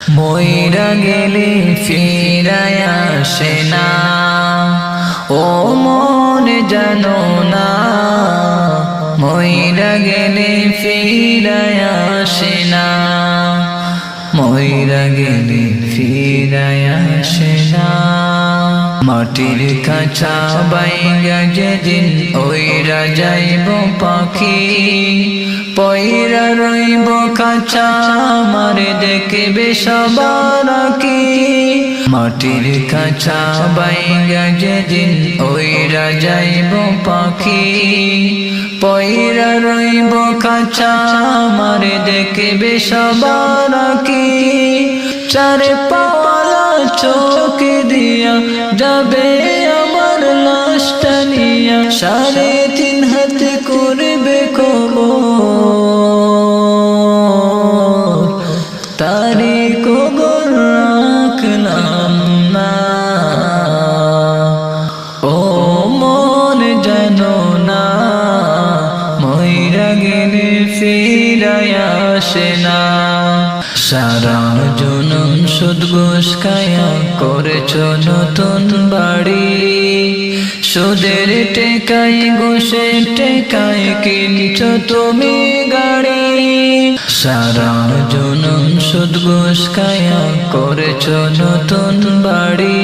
মইরা গেলে ফিরায় আসে না, ও মন জানো না, মইরা গেলে ফিরায় আসে না, মইরা গেলে ফিরায় আসে না। মাটির খাঁচা বাইঙ্গা যেদিন ওইরা যাইব পাখি, পয়রা রইব খাঁচা আমার দেখবে সবার কি। মাটির খাঁচা বাইঙ্গা যেদিন ওইরা যাইব পাখি, পয়রা রইব খাঁচা আমার দেখবে সবার কি। চার পাওয়ালা চোখ দিয়া যাবে আমার লাশটা নিয়া, 3.5 হাত করবে কবর, তারি কবর রাখলাম না, ও মন জানো না, মইরা গেলে ফিরায় আসে না। সারা জনম সুদ ঘুষ খায়া করেছ নতুন বাড়ি, সুদের টেকায় ঘুষের টেকায় কিনছ তুমি গাড়ি। সারা জনম সুদ ঘুষ খায়া করেছ নতুন বাড়ি,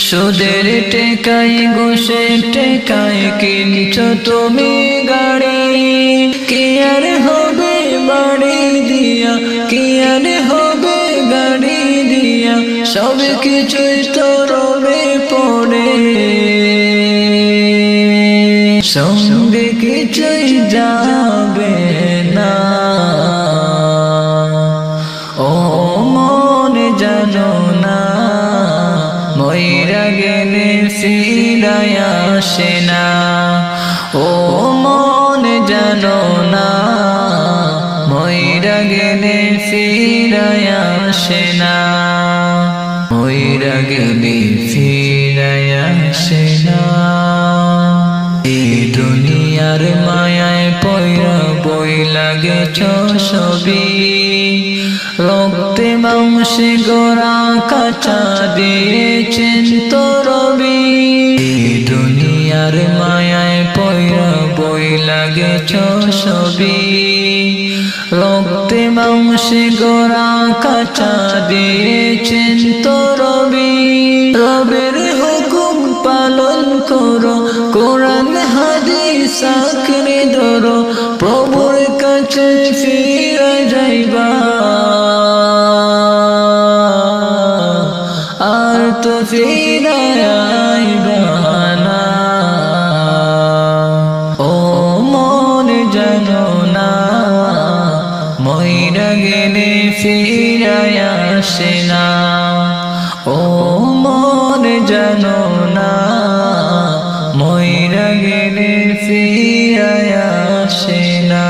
সুদের টেকায় ঘুষের টেকায় কিনছ তুমি গাড়ি। কি আর হবে বাড়ি দিয়া, কি আর হবে গাড়ি দিয়া, সব কিছুই তো রবে পড়ে, সঙ্গে কিছুই যাবে না, ও মন জানো না, মইরা গেলে ফিরায় আসে না, ও মন জানো না, মইরা গেলে ফিরায় আসে না, মইরা গেলে ফিরায় আসে না। এই দুনিয়ার মায়ায় পয়রা বই লাগেছ সবই, রক্তে মাংসে গোড়া কাঁচা দিয়েছেন তো রবি। এই দুনিয়ার মায়ায় পয়রা বই লাগেছ সবই, রক্তে মাংসে গোড়া কাঁচা দিয়েছেন তো রবি। রবের হুকুম পালন করো, কোরআন হাদিস আঁকড়ে ধরো, প্রভুর কাছে ফিরে যাইবা, আর তো ফিরে আইবা না, ও মন জানো না, মইরা গেলে ফিরায় আসে না, ও মন জানো না, মইরা গেলে ফিরায় আসে না।